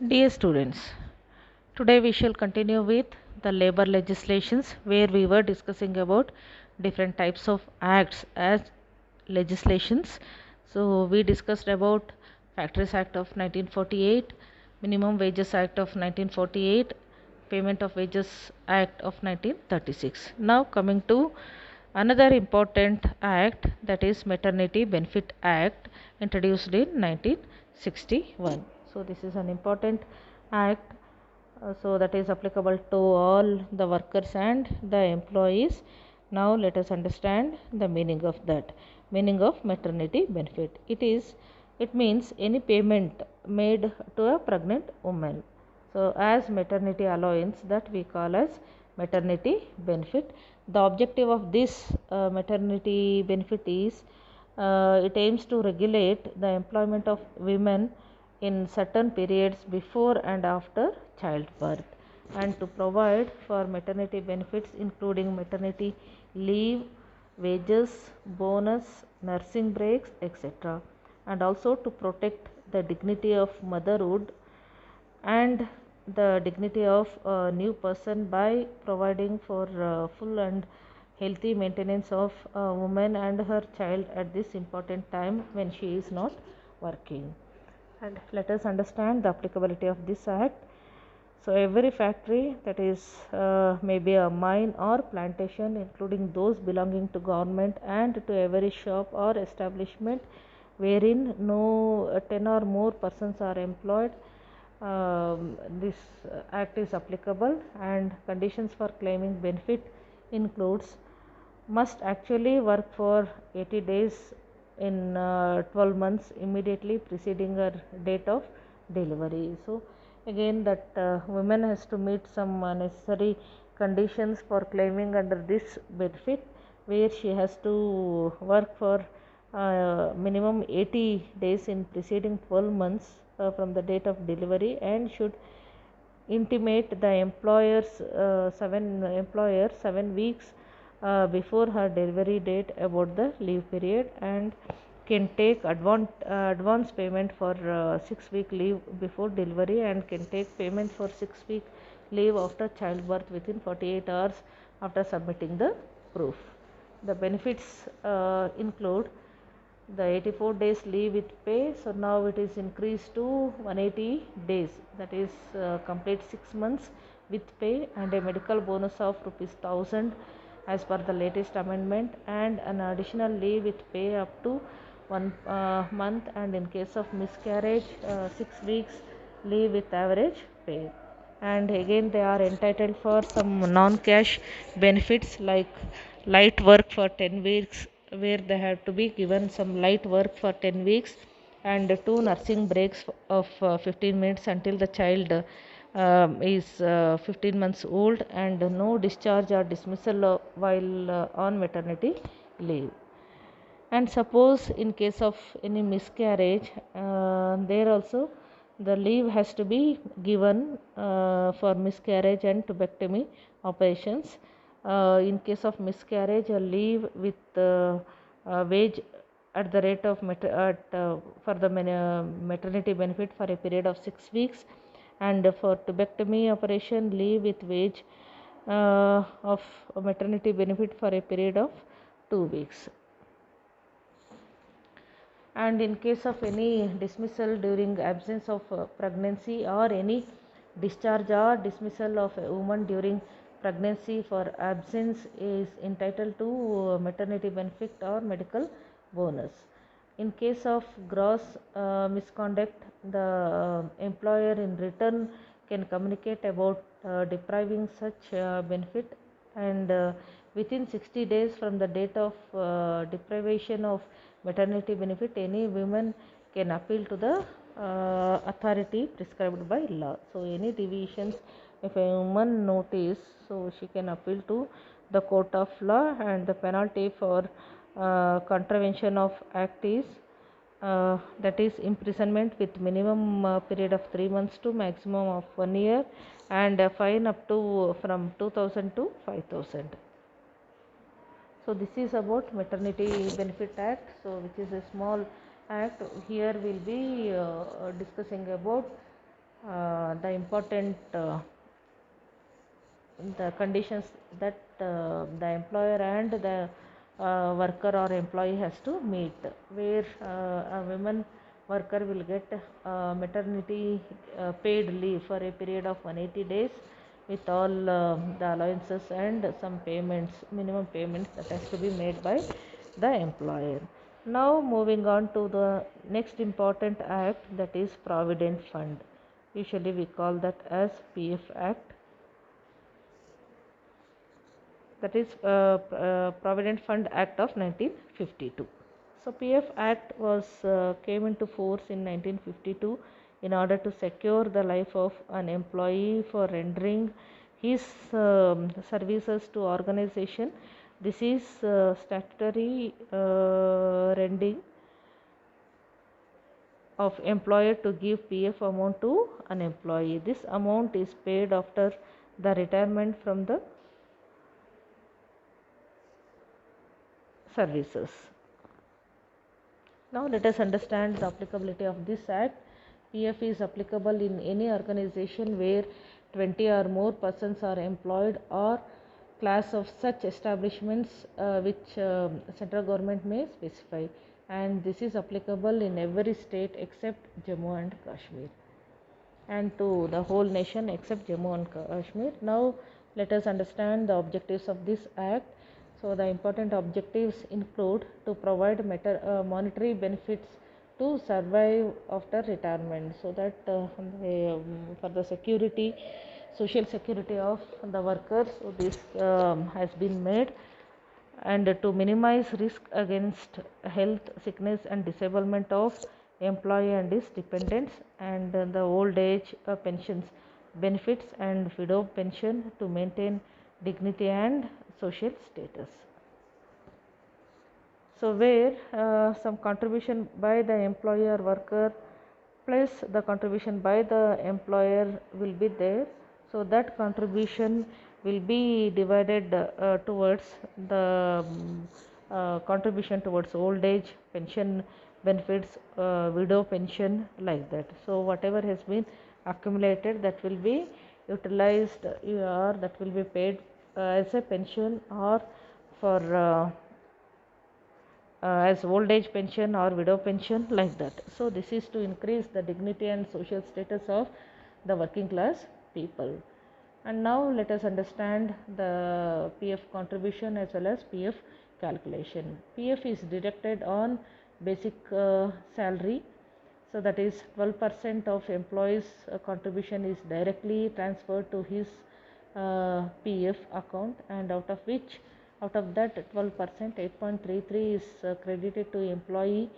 Dear students, today we shall continue with the labor legislations where we were discussing about different types of acts as legislations. So we discussed about Factories Act of 1948, Minimum Wages Act of 1948, Payment of Wages Act of 1936. Now coming to another important act, that is Maternity Benefit Act, introduced in 1961. So this is an important act, so that is applicable to all the workers and the employees. Now let us understand the meaning of that. Meaning of maternity benefit. It means any payment made to a pregnant woman. So as maternity allowance, that we call as maternity benefit. The objective of this maternity benefit is it aims to regulate the employment of women in certain periods before and after childbirth, and to provide for maternity benefits including maternity leave, wages, bonus, nursing breaks, etc., and also to protect the dignity of motherhood and the dignity of a new person by providing for full and healthy maintenance of a woman and her child at this important time when she is not working. And let us understand the applicability of this act. So every factory, that is maybe a mine or plantation, including those belonging to government, and to every shop or establishment wherein no 10 or more persons are employed, this act is applicable. And conditions for claiming benefit includes must actually work for 80 days in 12 months immediately preceding her date of delivery. So again, that women has to meet some necessary conditions for claiming under this benefit, where she has to work for minimum 80 days in preceding 12 months from the date of delivery, and should intimate the employer 7 weeks before her delivery date about the leave period, and can take advance payment for 6 week leave before delivery, and can take payment for 6 week leave after childbirth within 48 hours after submitting the proof. The benefits include the 84 days leave with pay. So now it is increased to 180 days, that is complete 6 months with pay, and a medical bonus of rupees 1000 as per the latest amendment, and an additional leave with pay up to 1 month, and in case of miscarriage 6 weeks leave with average pay. And again, they are entitled for some non-cash benefits like light work for 10 weeks, where they have to be given some light work for 10 weeks, and two nursing breaks of 15 minutes until the child is 15 months old, and no discharge or dismissal while on maternity leave. And suppose in case of any miscarriage, there also the leave has to be given for miscarriage and tubectomy operations. In case of miscarriage, a leave with wage at the rate of for the maternity benefit for a period of 6 weeks, and for tubectomy operation, leave with wage of maternity benefit for a period of 2 weeks. And in case of any dismissal during absence of pregnancy, or any discharge or dismissal of a woman during pregnancy for absence, is entitled to maternity benefit or medical bonus. In case of gross misconduct, the employer in return can communicate about depriving such benefit, and within 60 days from the date of deprivation of maternity benefit, any woman can appeal to the authority prescribed by law. So any deviations, if a woman notice, so she can appeal to the court of law, and the penalty for contravention of act is that is imprisonment with minimum period of 3 months to maximum of 1 year, and a fine up to from 2000 to 5000. So this is about Maternity Benefit Act, so which is a small act. Here we will be discussing about the important the conditions that the employer and the worker or employee has to meet, where a women worker will get maternity paid leave for a period of 180 days with all the allowances and some payments, minimum payments that has to be made by the employer. Now moving on to the next important act, that is Provident Fund. Usually we call that as PF Act, that is Provident Fund Act of 1952. So PF Act was came into force in 1952 in order to secure the life of an employee for rendering his services to organization. This is statutory rendering of employer to give PF amount to an employee. This amount is paid after the retirement from the services. Now let us understand the applicability of this act. PF is applicable in any organization where 20 or more persons are employed, or class of such establishments which central government may specify, and this is applicable in every state except Jammu and Kashmir, and to the whole nation except Jammu and Kashmir. Now let us understand the objectives of this act. So the important objectives include to provide monetary benefits to survive after retirement, so that for the security, social security of the workers, so this has been made, and to minimize risk against health, sickness and disablement of employee and his dependents, and the old age pensions benefits and widow pension to maintain dignity and social status. So where some contribution by the employer worker plus the contribution by the employer will be there, so that contribution will be divided towards the contribution towards old age pension benefits, widow pension, like that. So whatever has been accumulated, that will be utilized or that will be paid as a pension or for as old age pension or widow pension, like that. So this is to increase the dignity and social status of the working class people. And now let us understand the PF contribution as well as PF calculation. PF is deducted on basic salary, so that is 12% of employees contribution is directly transferred to his PF account, and out of that 12%, 8.33 is credited to employee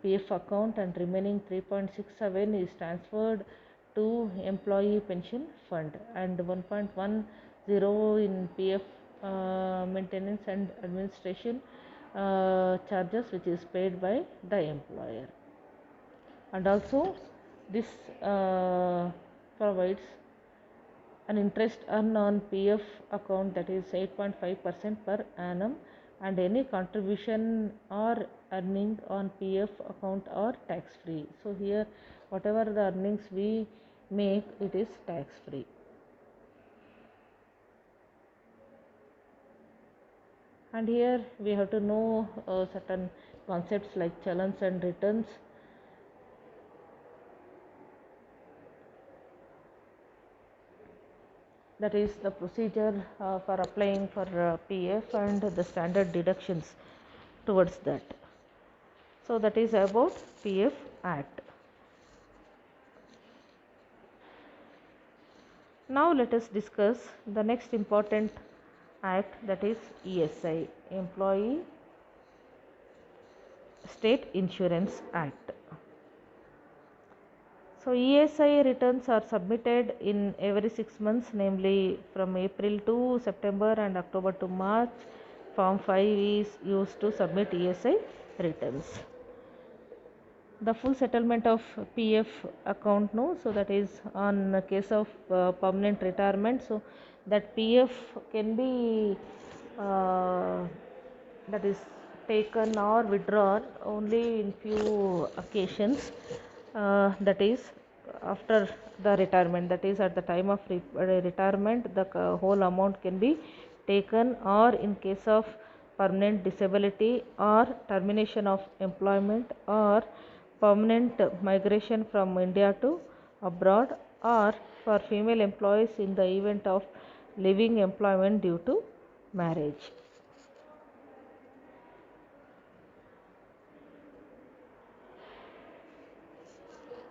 PF account, and remaining 3.67 is transferred to employee pension fund, and 1.10 in PF maintenance and administration charges, which is paid by the employer. And also this provides an interest earned on PF account, that is 8.5% per annum, and any contribution or earning on PF account are tax free. So here whatever the earnings we make, it is tax free. And here we have to know certain concepts like challans and returns. That is the procedure for applying for PF and the standard deductions towards that. So that is about PF Act. Now let us discuss the next important act, that is ESI, Employee State Insurance Act. So ESI returns are submitted in every 6 months, namely from April to September and October to March. Form 5 is used to submit ESI returns. The full settlement of PF account, no, so that is on case of permanent retirement, so that PF can be that is taken or withdrawn only in few occasions, that is after the retirement, that is at the time of retirement, the whole amount can be taken, or in case of permanent disability or termination of employment or permanent migration from India to abroad, or for female employees in the event of leaving employment due to marriage.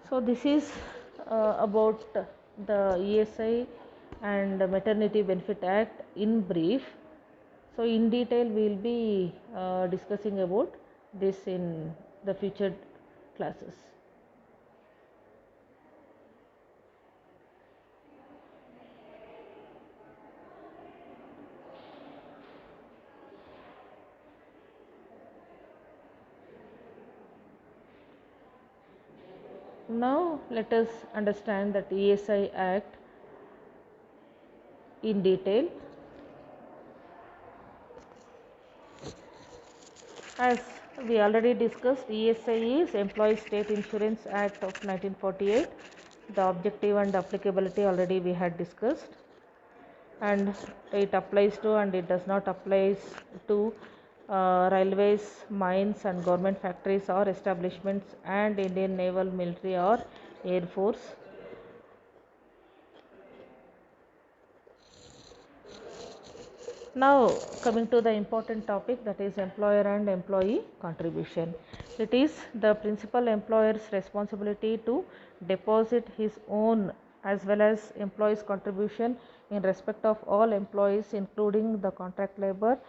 So this is about the ESI and Maternity Benefit Act in brief. So in detail we will be discussing about this in the future classes. Now let us understand that ESI Act in detail. As we already discussed, ESI is Employee State Insurance Act of 1948. The objective and applicability already we had discussed, and it applies to and it does not apply to railways, mines and government factories or establishments and Indian naval, military or air force. Now coming to the important topic, that is employer and employee contribution. It is the principal employer's responsibility to deposit his own as well as employees' contribution in respect of all employees including the contract labor,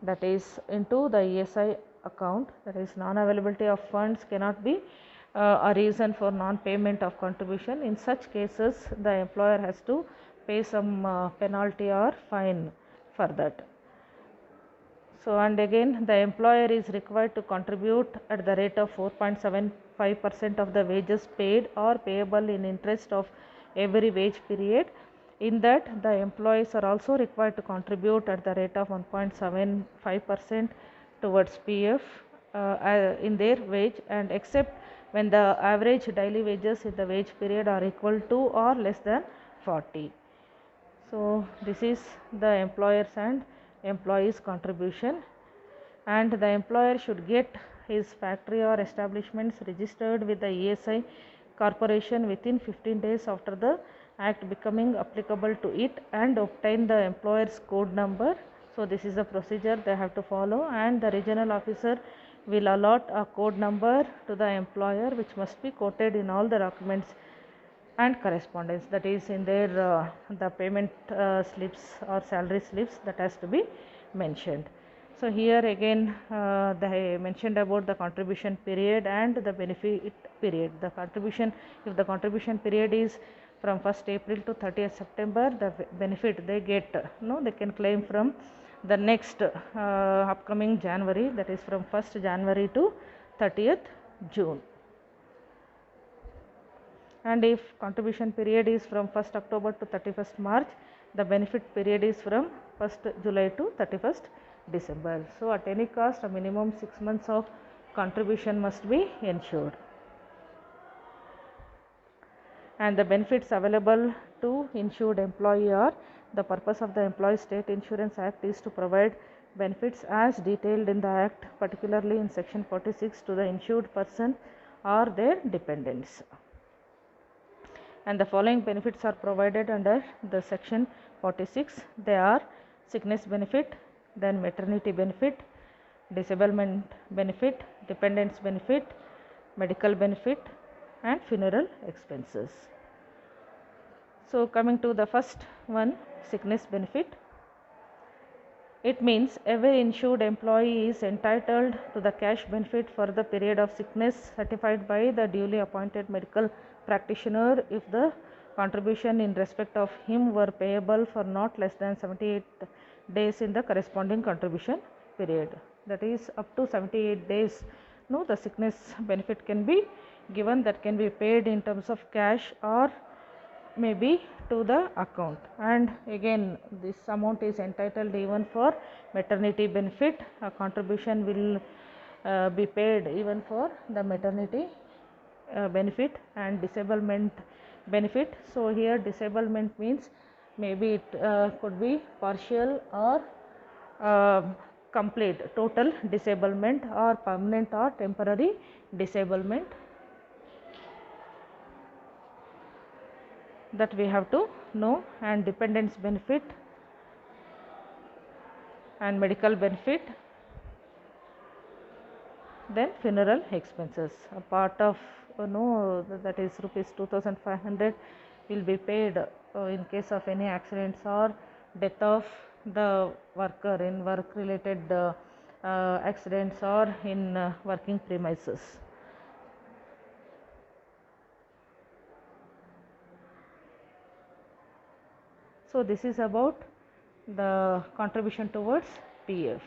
that is into the ESI account. That is, non-availability of funds cannot be a reason for non-payment of contribution. In such cases the employer has to pay some penalty or fine for that. So and again the employer is required to contribute at the rate of 4.75% of the wages paid or payable in interest of every wage period. In that the employees are also required to contribute at the rate of 1.75% towards PF in their wage, and except when the average daily wages in the wage period are equal to or less than 40. So this is the employers and employees contribution, and the employer should get his factory or establishments registered with the ESI corporation within 15 days after the act becoming applicable to it and obtain the employer's code number. So this is the procedure they have to follow, and the regional officer will allot a code number to the employer which must be quoted in all the documents and correspondence, that is in their the payment slips or salary slips, that has to be mentioned. So here again they mentioned about the contribution period and the benefit period. The contribution, if the contribution period is from 1st April to 30th September, the benefit they get, they can claim from the next upcoming January, that is from 1st January to 30th June. And if contribution period is from 1st October to 31st March, the benefit period is from 1st July to 31st December. So at any cost a minimum 6 months of contribution must be ensured. And the benefits available to insured employee are: the purpose of the Employee State Insurance Act is to provide benefits as detailed in the Act, particularly in section 46, to the insured person or their dependents. And the following benefits are provided under the section 46. They are sickness benefit, then maternity benefit, disablement benefit, dependents benefit, medical benefit and funeral expenses. So coming to the first one, sickness benefit. It means every insured employee is entitled to the cash benefit for the period of sickness certified by the duly appointed medical practitioner if the contribution in respect of him were payable for not less than 78 days in the corresponding contribution period. That is, up to 78 days the sickness benefit can be given, that can be paid in terms of cash or maybe to the account. And again this amount is entitled even for maternity benefit. A contribution will be paid even for the maternity benefit and disablement benefit. So here disablement means maybe it could be partial or uh, complete total disablement or permanent or temporary disablement, that we have to know. And dependence benefit and medical benefit. Then funeral expenses, a part of that is rupees 2500 will be paid in case of any accidents or death of the worker in work related accidents or in working premises. So this is about the contribution towards PF.